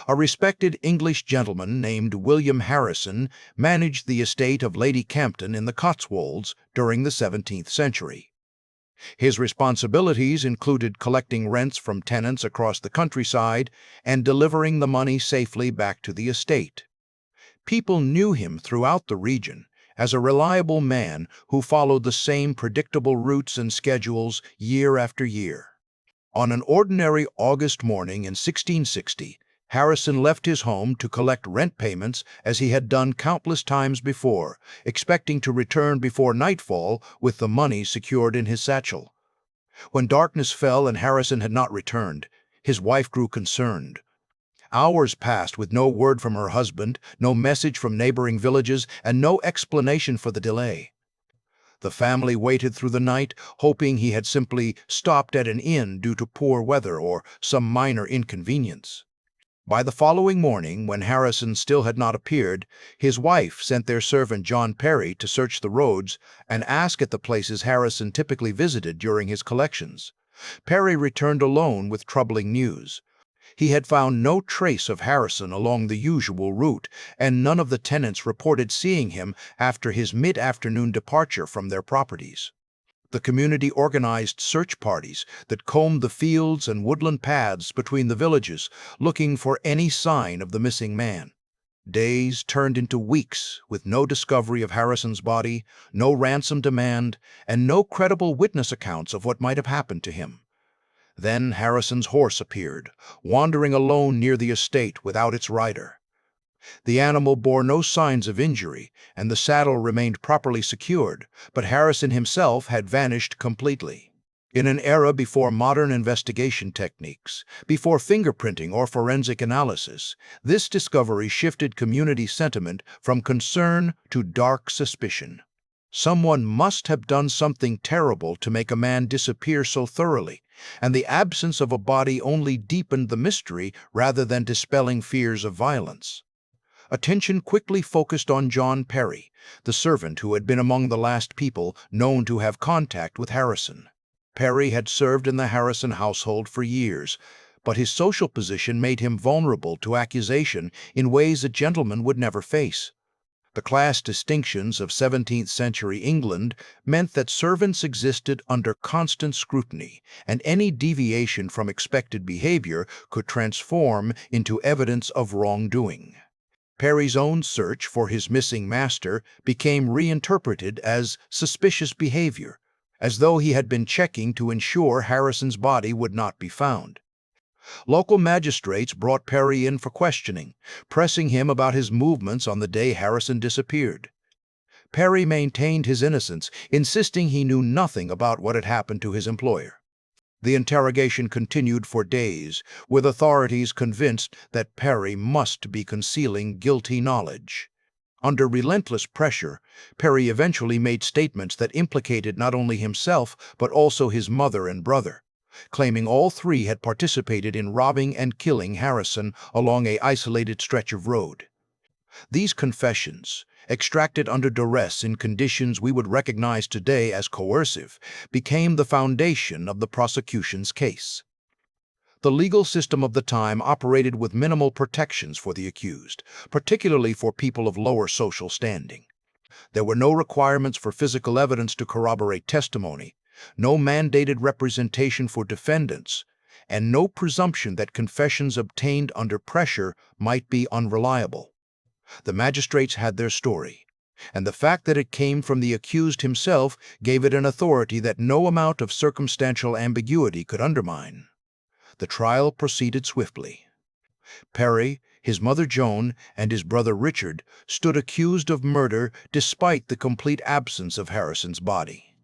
A respected English gentleman named William Harrison managed the estate of Lady Campden in the Cotswolds during the 17th century. His responsibilities included collecting rents from tenants across the countryside and delivering the money safely back to the estate. People knew him throughout the region as a reliable man who followed the same predictable routes and schedules year after year. On an ordinary August morning in 1660, Harrison left his home to collect rent payments as he had done countless times before, expecting to return before nightfall with the money secured in his satchel. When darkness fell and Harrison had not returned, his wife grew concerned. Hours passed with no word from her husband, no message from neighboring villages, and no explanation for the delay. The family waited through the night, hoping he had simply stopped at an inn due to poor weather or some minor inconvenience. By the following morning, when Harrison still had not appeared, his wife sent their servant John Perry to search the roads and ask at the places Harrison typically visited during his collections. Perry returned alone with troubling news. He had found no trace of Harrison along the usual route, and none of the tenants reported seeing him after his mid-afternoon departure from their properties. The community organized search parties that combed the fields and woodland paths between the villages, looking for any sign of the missing man. Days turned into weeks with no discovery of Harrison's body, no ransom demand, and no credible witness accounts of what might have happened to him. Then Harrison's horse appeared, wandering alone near the estate without its rider. The animal bore no signs of injury, and the saddle remained properly secured, but Harrison himself had vanished completely. In an era before modern investigation techniques, before fingerprinting or forensic analysis, this discovery shifted community sentiment from concern to dark suspicion. Someone must have done something terrible to make a man disappear so thoroughly, and the absence of a body only deepened the mystery rather than dispelling fears of violence. Attention quickly focused on John Perry, the servant who had been among the last people known to have contact with Harrison. Perry had served in the Harrison household for years, but his social position made him vulnerable to accusation in ways a gentleman would never face. The class distinctions of 17th-century England meant that servants existed under constant scrutiny, and any deviation from expected behavior could transform into evidence of wrongdoing. Perry's own search for his missing master became reinterpreted as suspicious behavior, as though he had been checking to ensure Harrison's body would not be found. Local magistrates brought Perry in for questioning, pressing him about his movements on the day Harrison disappeared. Perry maintained his innocence, insisting he knew nothing about what had happened to his employer. The interrogation continued for days, with authorities convinced that Perry must be concealing guilty knowledge. Under relentless pressure, Perry eventually made statements that implicated not only himself but also his mother and brother, claiming all three had participated in robbing and killing Harrison along an isolated stretch of road. These confessions, extracted under duress in conditions we would recognize today as coercive, became the foundation of the prosecution's case. The legal system of the time operated with minimal protections for the accused, particularly for people of lower social standing. There were no requirements for physical evidence to corroborate testimony, no mandated representation for defendants, and no presumption that confessions obtained under pressure might be unreliable. The magistrates had their story, and the fact that it came from the accused himself gave it an authority that no amount of circumstantial ambiguity could undermine. The trial proceeded swiftly. Perry, his mother Joan, and his brother Richard stood accused of murder despite the complete absence of Harrison's body.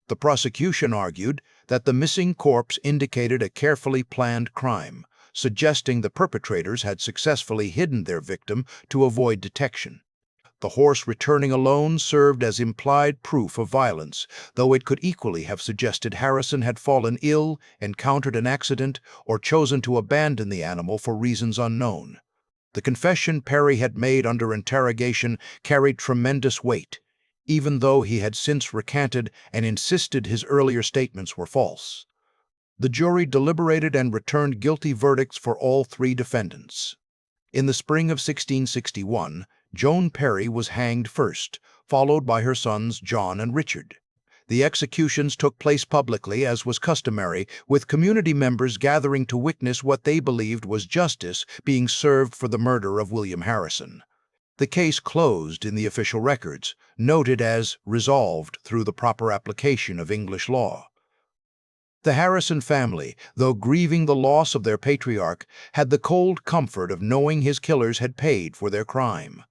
The prosecution argued that the missing corpse indicated a carefully planned crime, suggesting the perpetrators had successfully hidden their victim to avoid detection. The horse returning alone served as implied proof of violence, though it could equally have suggested Harrison had fallen ill, encountered an accident, or chosen to abandon the animal for reasons unknown. The confession Perry had made under interrogation carried tremendous weight, even though he had since recanted and insisted his earlier statements were false. The jury deliberated and returned guilty verdicts for all three defendants. In the spring of 1661, Joan Perry was hanged first, followed by her sons John and Richard. The executions took place publicly, as was customary, with community members gathering to witness what they believed was justice being served for the murder of William Harrison. The case closed in the official records, noted as resolved through the proper application of English law. The Harrison family, though grieving the loss of their patriarch, had the cold comfort of knowing his killers had paid for their crime.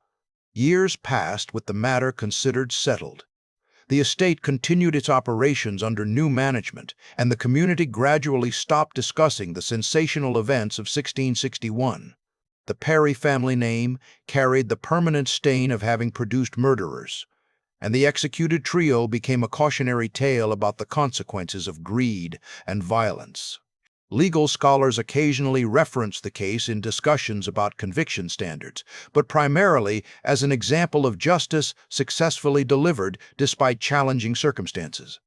Years passed with the matter considered settled. The estate continued its operations under new management, and the community gradually stopped discussing the sensational events of 1661. The Perry family name carried the permanent stain of having produced murderers, and the executed trio became a cautionary tale about the consequences of greed and violence. Legal scholars occasionally reference the case in discussions about conviction standards, but primarily as an example of justice successfully delivered despite challenging circumstances.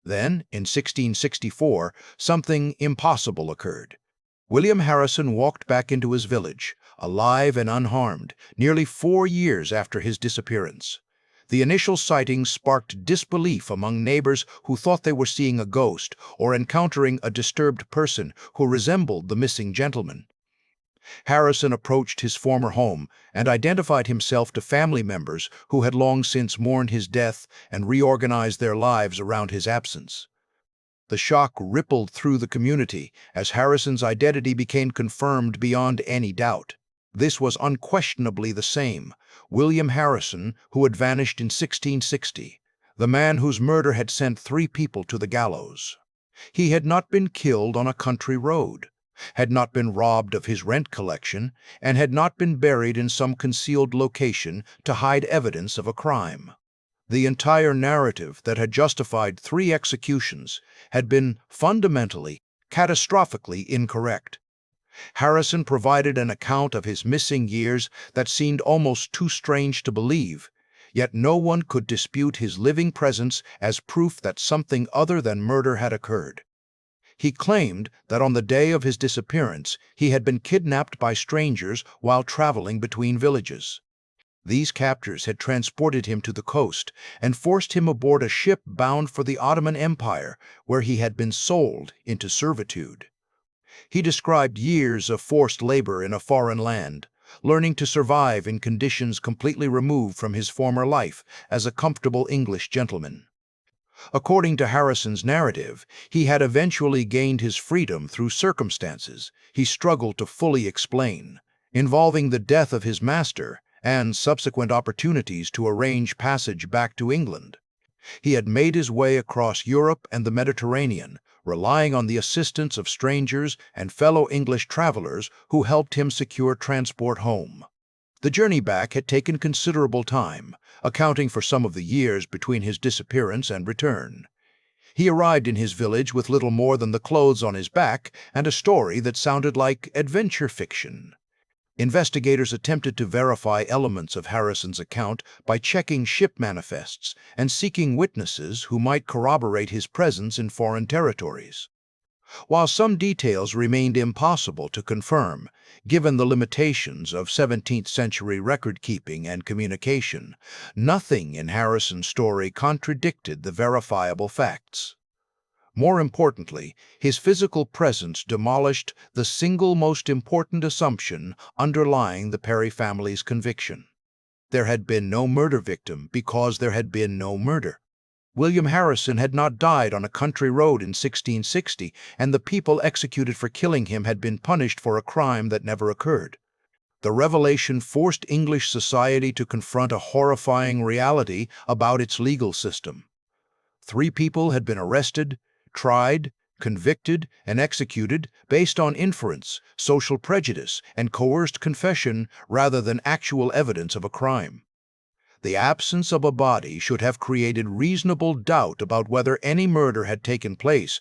Then, in 1664, something impossible occurred. William Harrison walked back into his village, alive and unharmed, nearly 4 years after his disappearance. The initial sightings sparked disbelief among neighbors who thought they were seeing a ghost or encountering a disturbed person who resembled the missing gentleman. Harrison approached his former home and identified himself to family members who had long since mourned his death and reorganized their lives around his absence. The shock rippled through the community as Harrison's identity became confirmed beyond any doubt. This was unquestionably the same William Harrison who had vanished in 1660, the man whose murder had sent 3 people to the gallows. He had not been killed on a country road, had not been robbed of his rent collection, and had not been buried in some concealed location to hide evidence of a crime. The entire narrative that had justified 3 executions had been fundamentally, catastrophically incorrect. Harrison provided an account of his missing years that seemed almost too strange to believe, yet no one could dispute his living presence as proof that something other than murder had occurred. He claimed that on the day of his disappearance, he had been kidnapped by strangers while traveling between villages. These captors had transported him to the coast and forced him aboard a ship bound for the Ottoman Empire, where he had been sold into servitude. He described years of forced labor in a foreign land, learning to survive in conditions completely removed from his former life as a comfortable English gentleman. According to Harrison's narrative, he had eventually gained his freedom through circumstances he struggled to fully explain, involving the death of his master and subsequent opportunities to arrange passage back to England. He had made his way across Europe and the Mediterranean, relying on the assistance of strangers and fellow English travelers who helped him secure transport home. The journey back had taken considerable time, accounting for some of the years between his disappearance and return. He arrived in his village with little more than the clothes on his back and a story that sounded like adventure fiction. Investigators attempted to verify elements of Harrison's account by checking ship manifests and seeking witnesses who might corroborate his presence in foreign territories. While some details remained impossible to confirm, given the limitations of 17th-century record-keeping and communication, nothing in Harrison's story contradicted the verifiable facts. More importantly, his physical presence demolished the single most important assumption underlying the Perry family's conviction. There had been no murder victim because there had been no murder. William Harrison had not died on a country road in 1660, and the people executed for killing him had been punished for a crime that never occurred. The revelation forced English society to confront a horrifying reality about its legal system. 3 people had been arrested, tried, convicted, and executed based on inference, social prejudice, and coerced confession rather than actual evidence of a crime. The absence of a body should have created reasonable doubt about whether any murder had taken place,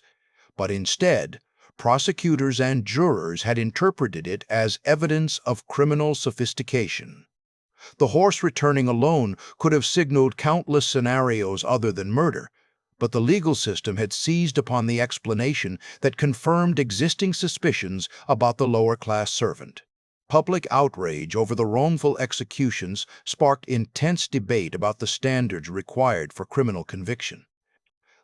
but instead, prosecutors and jurors had interpreted it as evidence of criminal sophistication. The horse returning alone could have signaled countless scenarios other than murder, but the legal system had seized upon the explanation that confirmed existing suspicions about the lower-class servant. Public outrage over the wrongful executions sparked intense debate about the standards required for criminal conviction.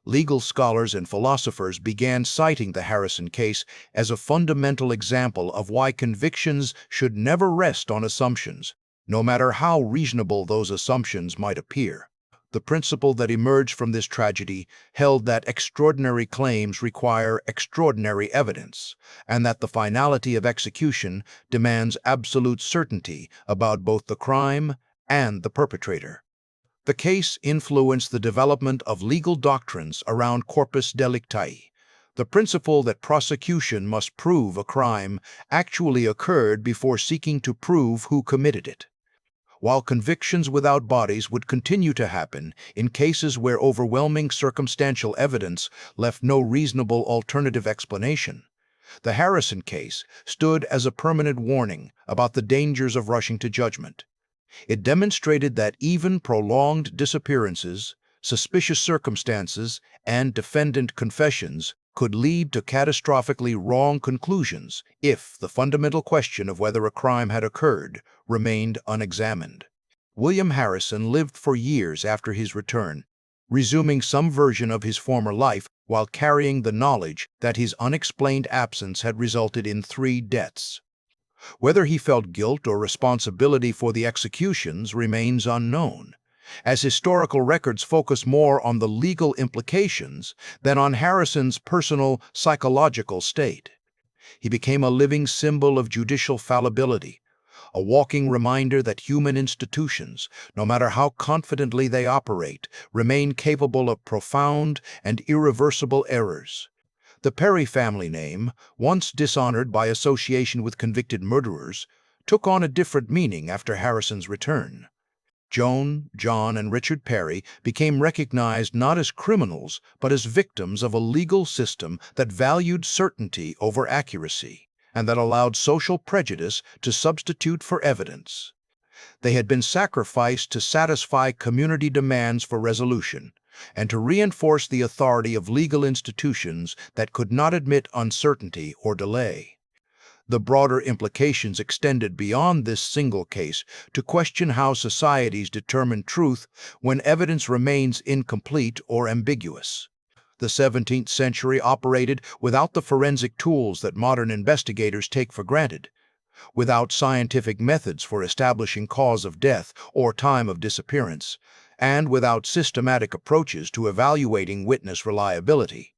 Legal scholars and philosophers began citing the Harrison case as a fundamental example of why convictions should never rest on assumptions, no matter how reasonable those assumptions might appear. The principle that emerged from this tragedy held that extraordinary claims require extraordinary evidence, and that the finality of execution demands absolute certainty about both the crime and the perpetrator. The case influenced the development of legal doctrines around corpus delicti, the principle that prosecution must prove a crime actually occurred before seeking to prove who committed it. While convictions without bodies would continue to happen in cases where overwhelming circumstantial evidence left no reasonable alternative explanation, the Harrison case stood as a permanent warning about the dangers of rushing to judgment. It demonstrated that even prolonged disappearances, suspicious circumstances, and defendant confessions could lead to catastrophically wrong conclusions if the fundamental question of whether a crime had occurred remained unexamined. William Harrison lived for years after his return, resuming some version of his former life while carrying the knowledge that his unexplained absence had resulted in 3 deaths. Whether he felt guilt or responsibility for the executions remains unknown, as historical records focus more on the legal implications than on Harrison's personal psychological state. He became a living symbol of judicial fallibility, a walking reminder that human institutions, no matter how confidently they operate, remain capable of profound and irreversible errors. The Perry family name, once dishonored by association with convicted murderers, took on a different meaning after Harrison's return. Joan, John, and Richard Perry became recognized not as criminals, but as victims of a legal system that valued certainty over accuracy, and that allowed social prejudice to substitute for evidence. They had been sacrificed to satisfy community demands for resolution, and to reinforce the authority of legal institutions that could not admit uncertainty or delay. The broader implications extended beyond this single case to question how societies determine truth when evidence remains incomplete or ambiguous. The 17th century operated without the forensic tools that modern investigators take for granted, without scientific methods for establishing cause of death or time of disappearance, and without systematic approaches to evaluating witness reliability.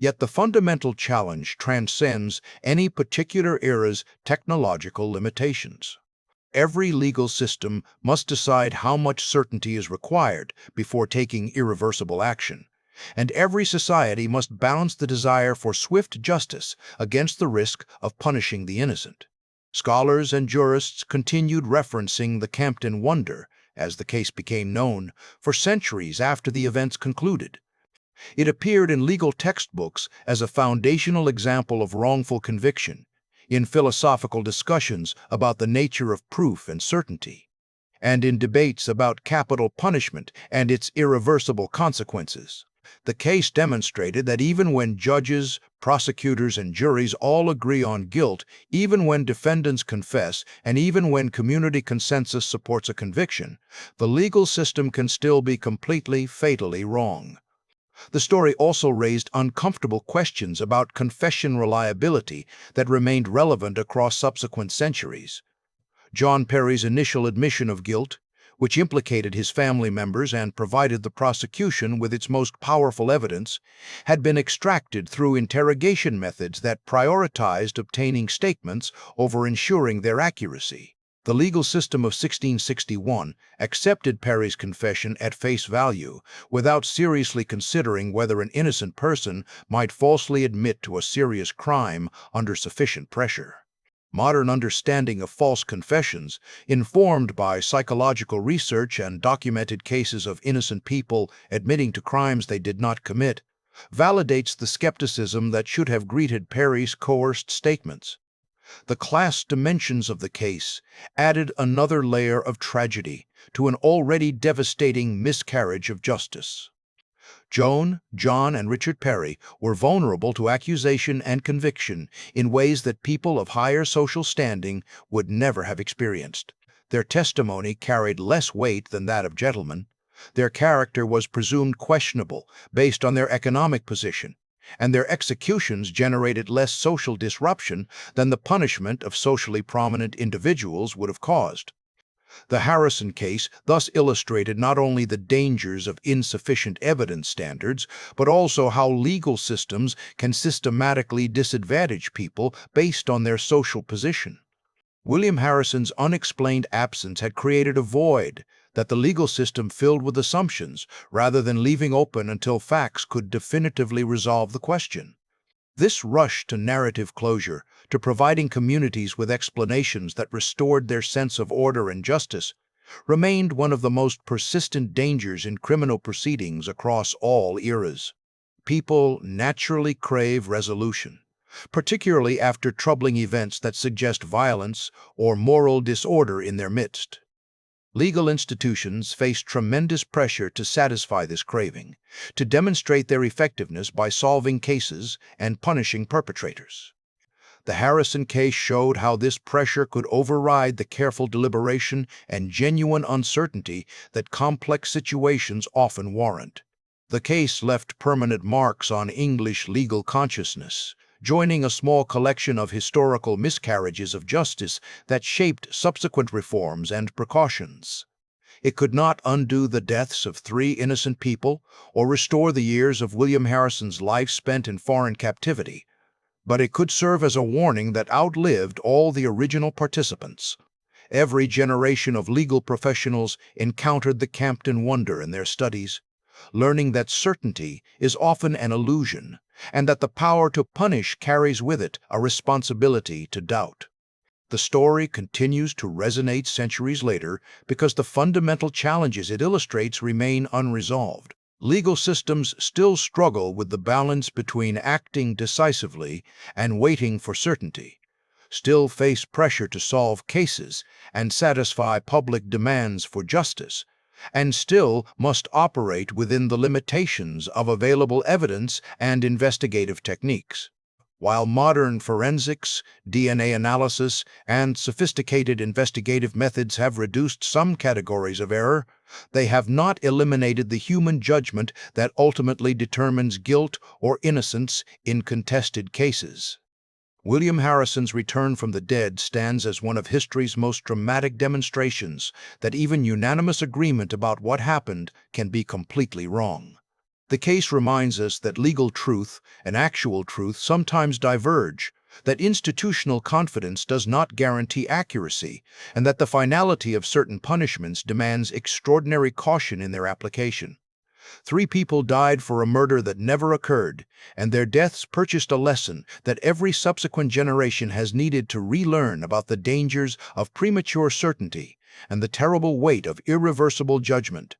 Yet the fundamental challenge transcends any particular era's technological limitations. Every legal system must decide how much certainty is required before taking irreversible action, and every society must balance the desire for swift justice against the risk of punishing the innocent. Scholars and jurists continued referencing the Campden Wonder, as the case became known, for centuries after the events concluded. It appeared in legal textbooks as a foundational example of wrongful conviction, in philosophical discussions about the nature of proof and certainty, and in debates about capital punishment and its irreversible consequences. The case demonstrated that even when judges, prosecutors, and juries all agree on guilt, even when defendants confess, and even when community consensus supports a conviction, the legal system can still be completely, fatally wrong. The story also raised uncomfortable questions about confession reliability that remained relevant across subsequent centuries. John Perry's initial admission of guilt, which implicated his family members and provided the prosecution with its most powerful evidence, had been extracted through interrogation methods that prioritized obtaining statements over ensuring their accuracy. The legal system of 1661 accepted Perry's confession at face value without seriously considering whether an innocent person might falsely admit to a serious crime under sufficient pressure. Modern understanding of false confessions, informed by psychological research and documented cases of innocent people admitting to crimes they did not commit, validates the skepticism that should have greeted Perry's coerced statements. The class dimensions of the case added another layer of tragedy to an already devastating miscarriage of justice. Joan, John, and Richard Perry were vulnerable to accusation and conviction in ways that people of higher social standing would never have experienced. Their testimony carried less weight than that of gentlemen. Their character was presumed questionable based on their economic position, and their executions generated less social disruption than the punishment of socially prominent individuals would have caused. The Harrison case thus illustrated not only the dangers of insufficient evidence standards, but also how legal systems can systematically disadvantage people based on their social position. William Harrison's unexplained absence had created a void that the legal system filled with assumptions rather than leaving open until facts could definitively resolve the question. This rush to narrative closure, to providing communities with explanations that restored their sense of order and justice, remained one of the most persistent dangers in criminal proceedings across all eras. People naturally crave resolution, particularly after troubling events that suggest violence or moral disorder in their midst. Legal institutions face tremendous pressure to satisfy this craving, to demonstrate their effectiveness by solving cases and punishing perpetrators. The Harrison case showed how this pressure could override the careful deliberation and genuine uncertainty that complex situations often warrant. The case left permanent marks on English legal consciousness, joining a small collection of historical miscarriages of justice that shaped subsequent reforms and precautions. It could not undo the deaths of 3 innocent people or restore the years of William Harrison's life spent in foreign captivity, but it could serve as a warning that outlived all the original participants. Every generation of legal professionals encountered the Campden Wonder in their studies, learning that certainty is often an illusion, and that the power to punish carries with it a responsibility to doubt. The story continues to resonate centuries later because the fundamental challenges it illustrates remain unresolved. Legal systems still struggle with the balance between acting decisively and waiting for certainty, still face pressure to solve cases and satisfy public demands for justice, and still must operate within the limitations of available evidence and investigative techniques. While modern forensics, DNA analysis, and sophisticated investigative methods have reduced some categories of error, they have not eliminated the human judgment that ultimately determines guilt or innocence in contested cases. William Harrison's return from the dead stands as one of history's most dramatic demonstrations that even unanimous agreement about what happened can be completely wrong. The case reminds us that legal truth and actual truth sometimes diverge, that institutional confidence does not guarantee accuracy, and that the finality of certain punishments demands extraordinary caution in their application. 3 people died for a murder that never occurred, and their deaths purchased a lesson that every subsequent generation has needed to relearn about the dangers of premature certainty and the terrible weight of irreversible judgment.